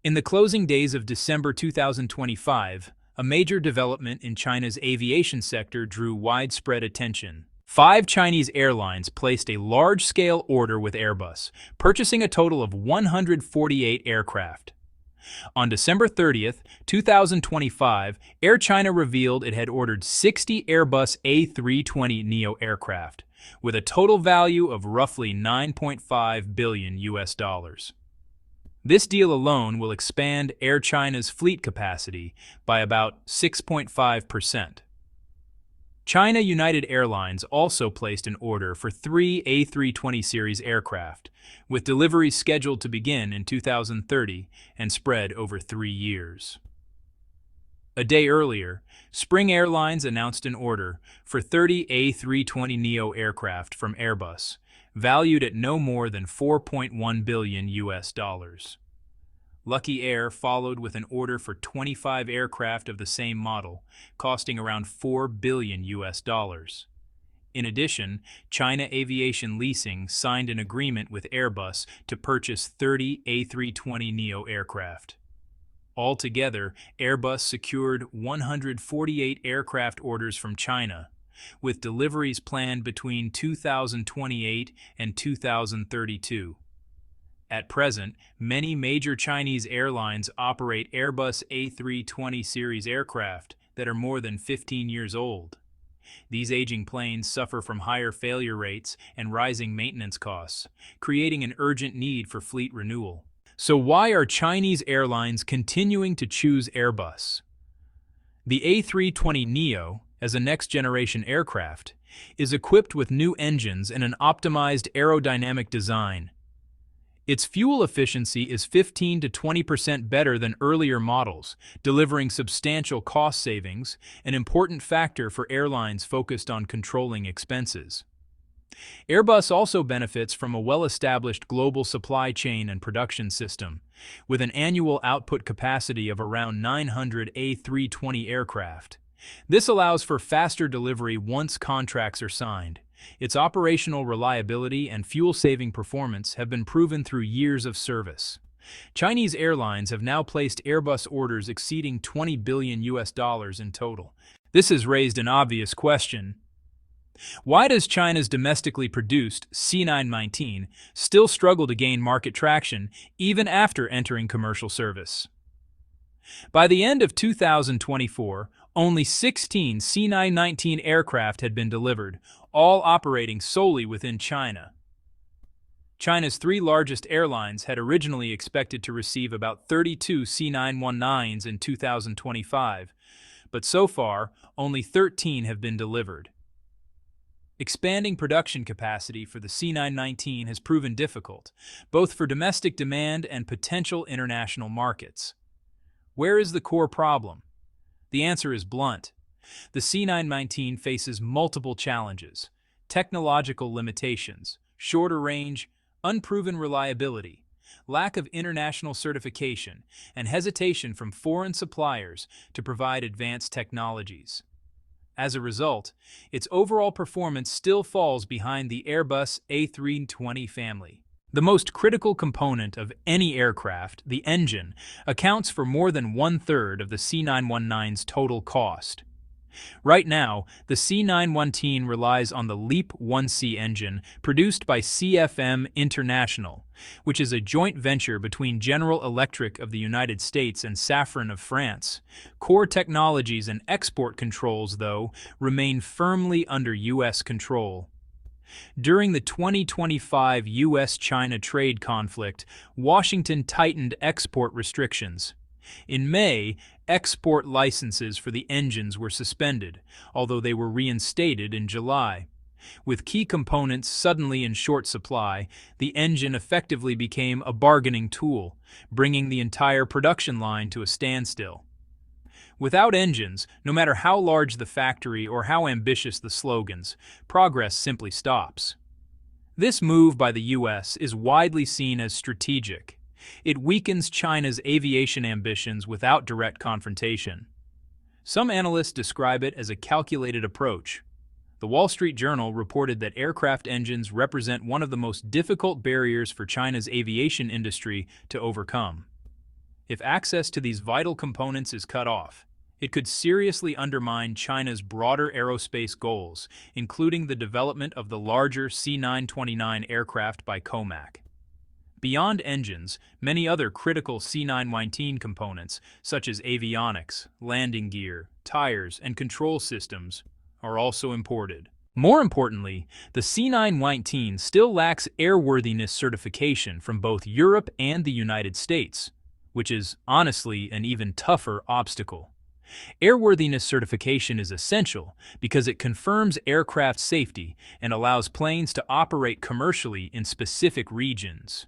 In the closing days of December 2025, a major development in China's aviation sector drew widespread attention. Five Chinese airlines placed a large-scale order with Airbus, purchasing a total of 148 aircraft. On December 30th, 2025, Air China revealed it had ordered 60 Airbus A320neo aircraft, with a total value of roughly $9.5 billion US. This deal alone will expand Air China's fleet capacity by about 6.5%. China United Airlines also placed an order for 3 A320 series aircraft, with deliveries scheduled to begin in 2030 and spread over 3 years. A day earlier, Spring Airlines announced an order for 30 A320neo aircraft from Airbus, valued at no more than $4.1 billion US. Lucky Air followed with an order for 25 aircraft of the same model, costing around $4 billion US. In addition, China Aviation Leasing signed an agreement with Airbus to purchase 30 A320neo aircraft. Altogether, Airbus secured 148 aircraft orders from China, with deliveries planned between 2028 and 2032. At present, many major Chinese airlines operate Airbus A320 series aircraft that are more than 15 years old. These aging planes suffer from higher failure rates and rising maintenance costs, creating an urgent need for fleet renewal. So why are Chinese airlines continuing to choose Airbus? The A320neo, as a next-generation aircraft, is equipped with new engines and an optimized aerodynamic design. Its fuel efficiency is 15 to 20% better than earlier models, delivering substantial cost savings, an important factor for airlines focused on controlling expenses. Airbus also benefits from a well-established global supply chain and production system, with an annual output capacity of around 900 A320 aircraft. This allows for faster delivery once contracts are signed. Its operational reliability and fuel-saving performance have been proven through years of service. Chinese airlines have now placed Airbus orders exceeding $20 billion US in total. This has raised an obvious question. Why does China's domestically produced C919 still struggle to gain market traction even after entering commercial service? By the end of 2024, only 16 C919 aircraft had been delivered, all operating solely within China. China's three largest airlines had originally expected to receive about 32 C919s in 2025, but so far, only 13 have been delivered. Expanding production capacity for the C919 has proven difficult, both for domestic demand and potential international markets. Where is the core problem? The answer is blunt. The C919 faces multiple challenges: technological limitations, shorter range, unproven reliability, lack of international certification, and hesitation from foreign suppliers to provide advanced technologies. As a result, its overall performance still falls behind the Airbus A320 family. The most critical component of any aircraft, the engine, accounts for more than one-third of the C919's total cost. Right now, the C919 relies on the LEAP-1C engine produced by CFM International, which is a joint venture between General Electric of the United States and Safran of France. Core technologies and export controls, though, remain firmly under U.S. control. During the 2025 U.S.-China trade conflict, Washington tightened export restrictions. In May, export licenses for the engines were suspended, although they were reinstated in July. With key components suddenly in short supply, the engine effectively became a bargaining tool, bringing the entire production line to a standstill. Without engines, no matter how large the factory or how ambitious the slogans, progress simply stops. This move by the U.S. is widely seen as strategic. It weakens China's aviation ambitions without direct confrontation. Some analysts describe it as a calculated approach. The Wall Street Journal reported that aircraft engines represent one of the most difficult barriers for China's aviation industry to overcome. If access to these vital components is cut off, it could seriously undermine China's broader aerospace goals, including the development of the larger C929 aircraft by COMAC. Beyond engines, many other critical C919 components, such as avionics, landing gear, tires, and control systems, are also imported. More importantly, the C919 still lacks airworthiness certification from both Europe and the United States, which is, honestly, an even tougher obstacle. Airworthiness certification is essential because it confirms aircraft safety and allows planes to operate commercially in specific regions.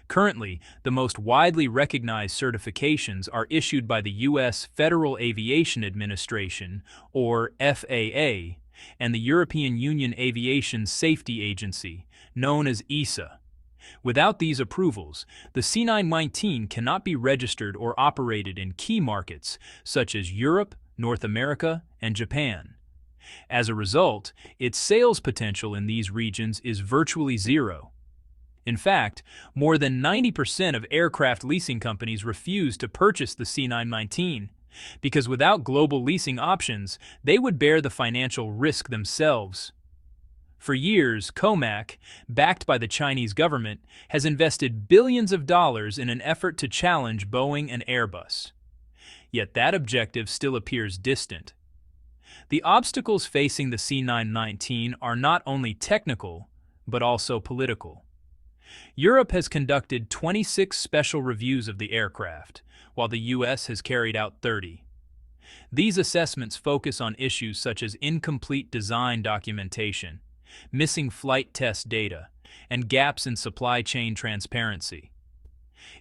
Currently, the most widely recognized certifications are issued by the U.S. Federal Aviation Administration, or FAA, and the European Union Aviation Safety Agency, known as EASA. Without these approvals, the C919 cannot be registered or operated in key markets such as Europe, North America, and Japan. As a result, its sales potential in these regions is virtually zero. In fact, more than 90% of aircraft leasing companies refuse to purchase the C919 because without global leasing options, they would bear the financial risk themselves. For years, COMAC, backed by the Chinese government, has invested billions of dollars in an effort to challenge Boeing and Airbus. Yet that objective still appears distant. The obstacles facing the C919 are not only technical, but also political. Europe has conducted 26 special reviews of the aircraft, while the U.S. has carried out 30. These assessments focus on issues such as incomplete design documentation, missing flight test data, and gaps in supply chain transparency.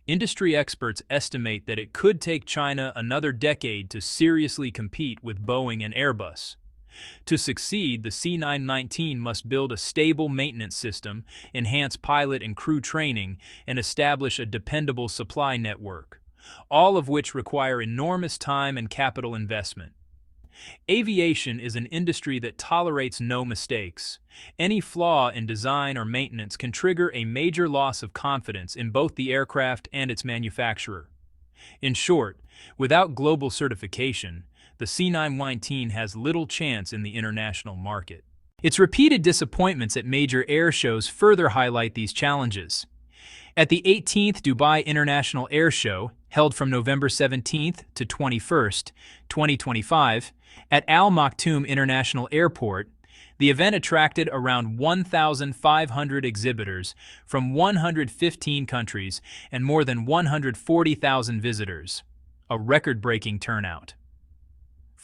Industry experts estimate that it could take China another decade to seriously compete with Boeing and Airbus. To succeed, the C919 must build a stable maintenance system, enhance pilot and crew training, and establish a dependable supply network, all of which require enormous time and capital investment. Aviation is an industry that tolerates no mistakes. Any flaw in design or maintenance can trigger a major loss of confidence in both the aircraft and its manufacturer. In short, without global certification, the C919 has little chance in the international market. Its repeated disappointments at major air shows further highlight these challenges. At the 18th Dubai International Air Show, held from November 17th to 21st, 2025, at Al Maktoum International Airport, the event attracted around 1,500 exhibitors from 115 countries and more than 140,000 visitors, a record-breaking turnout.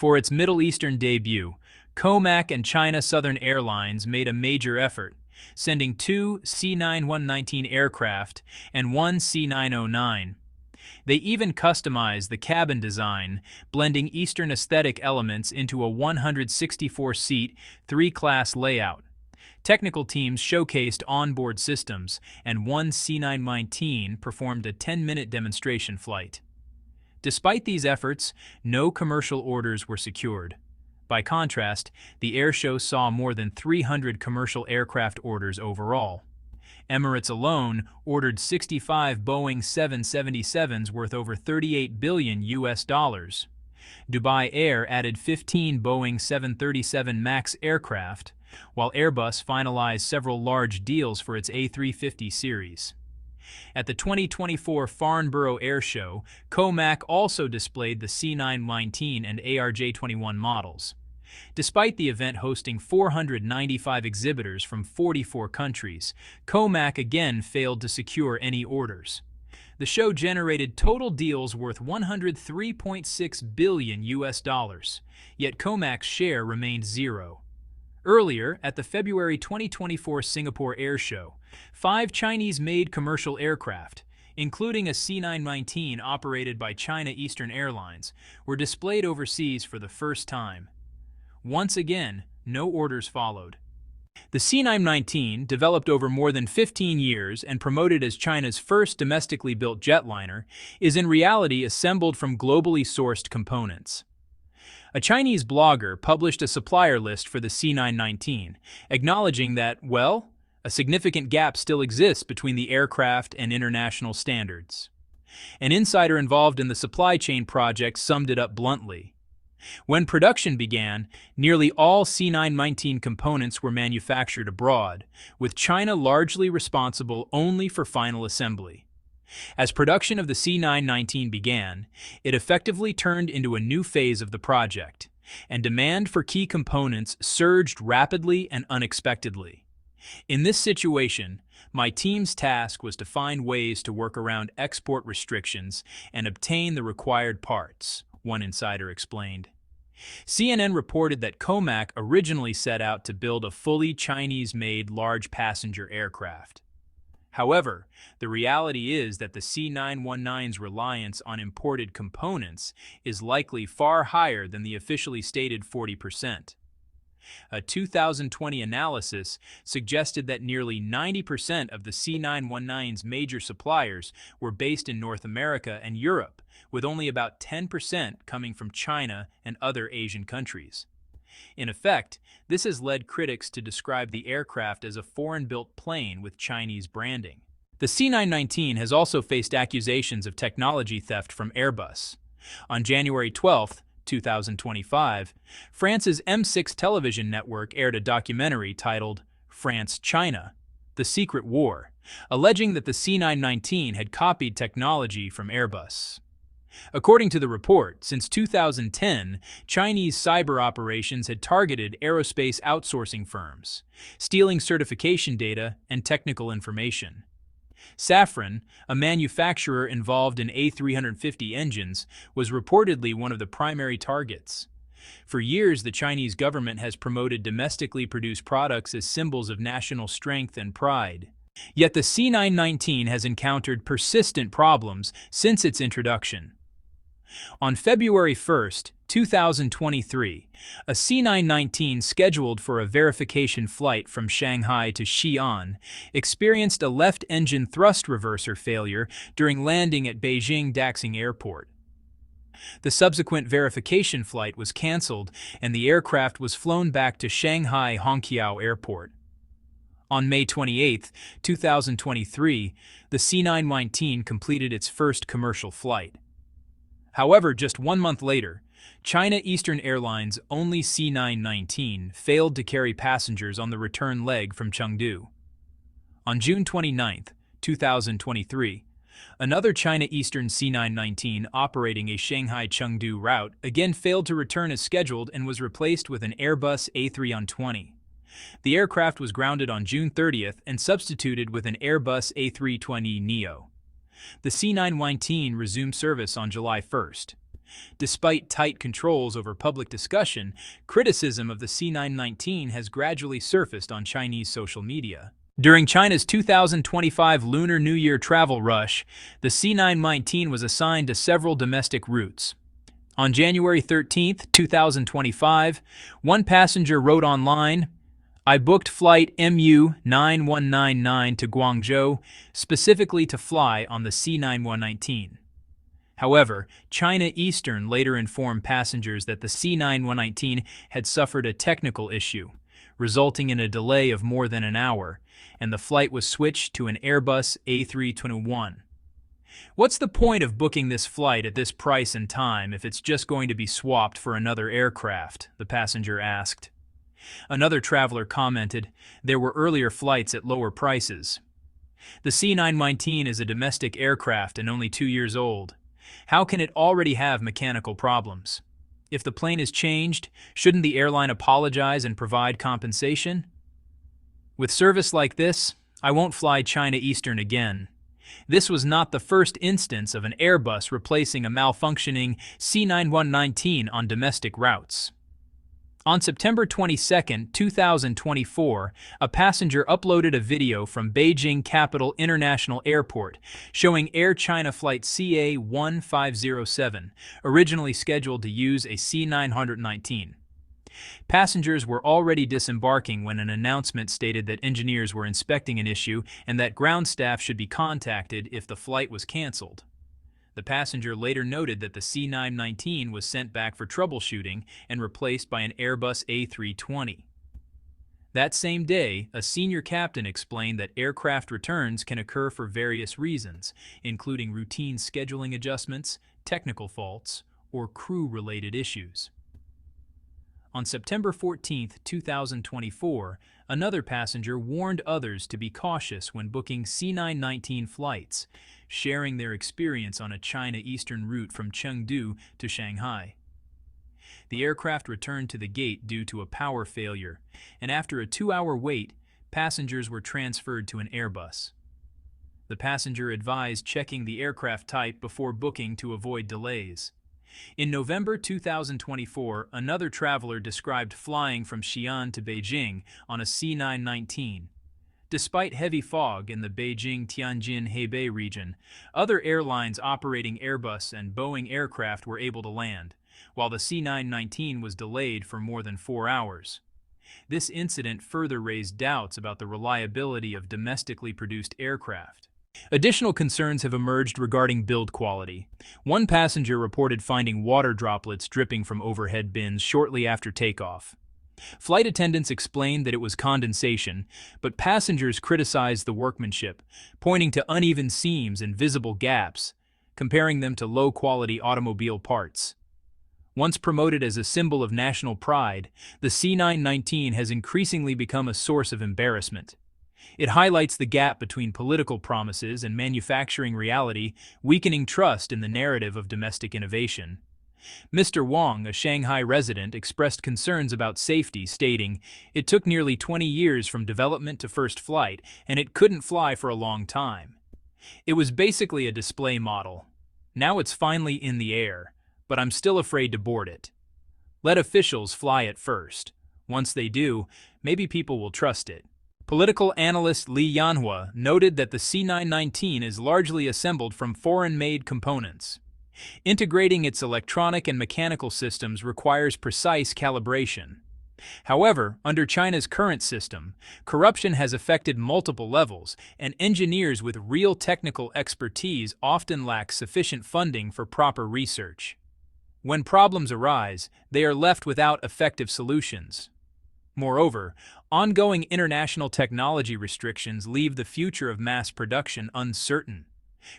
For its Middle Eastern debut, COMAC and China Southern Airlines made a major effort, sending 2 C919 aircraft and 1 C909. They even customized the cabin design, blending Eastern aesthetic elements into a 164-seat, 3-class layout. Technical teams showcased onboard systems, and 1 C919 performed a 10-minute demonstration flight. Despite these efforts, no commercial orders were secured. By contrast, the airshow saw more than 300 commercial aircraft orders overall. Emirates alone ordered 65 Boeing 777s worth over $38 billion. Dubai Air added 15 Boeing 737 MAX aircraft, while Airbus finalized several large deals for its A350 series. At the 2024 Farnborough Air Show, COMAC also displayed the C919 and ARJ21 models. Despite the event hosting 495 exhibitors from 44 countries, COMAC again failed to secure any orders. The show generated total deals worth $103.6 billion, yet COMAC's share remained zero. Earlier, at the February 2024 Singapore Air Show, 5 Chinese-made commercial aircraft, including a C919 operated by China Eastern Airlines, were displayed overseas for the first time. Once again, no orders followed. The C919, developed over more than 15 years and promoted as China's first domestically built jetliner, is in reality assembled from globally sourced components. A Chinese blogger published a supplier list for the C919, acknowledging that, well, a significant gap still exists between the aircraft and international standards. An insider involved in the supply chain project summed it up bluntly. When production began, nearly all C919 components were manufactured abroad, with China largely responsible only for final assembly. As production of the C919 began, it effectively turned into a new phase of the project, and demand for key components surged rapidly and unexpectedly. In this situation, my team's task was to find ways to work around export restrictions and obtain the required parts, one insider explained. CNN reported that COMAC originally set out to build a fully Chinese-made large passenger aircraft. However, the reality is that the C919's reliance on imported components is likely far higher than the officially stated 40%. A 2020 analysis suggested that nearly 90% of the C919's major suppliers were based in North America and Europe, with only about 10% coming from China and other Asian countries. In effect, this has led critics to describe the aircraft as a foreign-built plane with Chinese branding. The C919 has also faced accusations of technology theft from Airbus. On January 12, 2025, France's M6 television network aired a documentary titled France-China: The Secret War, alleging that the C919 had copied technology from Airbus. According to the report, since 2010, Chinese cyber operations had targeted aerospace outsourcing firms, stealing certification data and technical information. Safran, a manufacturer involved in A350 engines, was reportedly one of the primary targets. For years, the Chinese government has promoted domestically produced products as symbols of national strength and pride. Yet the C919 has encountered persistent problems since its introduction. On February 1, 2023, a C919 scheduled for a verification flight from Shanghai to Xi'an experienced a left-engine thrust reverser failure during landing at Beijing Daxing Airport. The subsequent verification flight was cancelled and the aircraft was flown back to Shanghai Hongqiao Airport. On May 28, 2023, the C919 completed its first commercial flight. However, just 1 month later, China Eastern Airlines' only C919 failed to carry passengers on the return leg from Chengdu. On June 29, 2023, another China Eastern C919 operating a Shanghai-Chengdu route again failed to return as scheduled and was replaced with an Airbus A320neo. The aircraft was grounded on June 30th and substituted with an Airbus A320neo. The C919 resumed service on July 1st. Despite tight controls over public discussion, criticism of the C919 has gradually surfaced on Chinese social media. During China's 2025 Lunar New Year travel rush, the C919 was assigned to several domestic routes. On January 13, 2025, one passenger wrote online, "I booked flight MU9199 to Guangzhou specifically to fly on the C919. However, China Eastern later informed passengers that the C919 had suffered a technical issue, resulting in a delay of more than an hour, and the flight was switched to an Airbus A321. What's the point of booking this flight at this price and time if it's just going to be swapped for another aircraft?" the passenger asked. Another traveler commented, "There were earlier flights at lower prices." The C919 is a domestic aircraft and only 2 years old. How can it already have mechanical problems? If the plane is changed, shouldn't the airline apologize and provide compensation? With service like this, I won't fly China Eastern again. This was not the first instance of an Airbus replacing a malfunctioning C919 on domestic routes. On September 22, 2024, a passenger uploaded a video from Beijing Capital International Airport showing Air China flight CA1507, originally scheduled to use a C919. Passengers were already disembarking when an announcement stated that engineers were inspecting an issue and that ground staff should be contacted if the flight was canceled. The passenger later noted that the C919 was sent back for troubleshooting and replaced by an Airbus A320. That same day, a senior captain explained that aircraft returns can occur for various reasons, including routine scheduling adjustments, technical faults, or crew-related issues. On September 14, 2024, another passenger warned others to be cautious when booking C919 flights, sharing their experience on a China Eastern route from Chengdu to Shanghai. The aircraft returned to the gate due to a power failure, and after a 2-hour wait, passengers were transferred to an Airbus. The passenger advised checking the aircraft type before booking to avoid delays. In November 2024, another traveler described flying from Xi'an to Beijing on a C919. Despite heavy fog in the Beijing-Tianjin-Hebei region, other airlines operating Airbus and Boeing aircraft were able to land, while the C919 was delayed for more than 4 hours. This incident further raised doubts about the reliability of domestically produced aircraft. Additional concerns have emerged regarding build quality. One passenger reported finding water droplets dripping from overhead bins shortly after takeoff. Flight attendants explained that it was condensation, but passengers criticized the workmanship, pointing to uneven seams and visible gaps, comparing them to low-quality automobile parts. Once promoted as a symbol of national pride, the C919 has increasingly become a source of embarrassment. It highlights the gap between political promises and manufacturing reality, weakening trust in the narrative of domestic innovation. Mr. Wang, a Shanghai resident, expressed concerns about safety, stating, "It took nearly 20 years from development to first flight, and it couldn't fly for a long time. It was basically a display model. Now it's finally in the air, but I'm still afraid to board it. Let officials fly it first. Once they do, maybe people will trust it." Political analyst Li Yanhua noted that the C919 is largely assembled from foreign-made components. Integrating its electronic and mechanical systems requires precise calibration. However, under China's current system, corruption has affected multiple levels, and engineers with real technical expertise often lack sufficient funding for proper research. When problems arise, they are left without effective solutions. Moreover, ongoing international technology restrictions leave the future of mass production uncertain.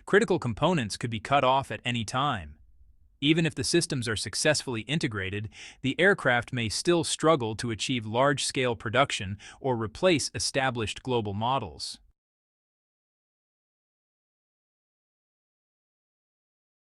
Critical components could be cut off at any time. Even if the systems are successfully integrated, the aircraft may still struggle to achieve large-scale production or replace established global models.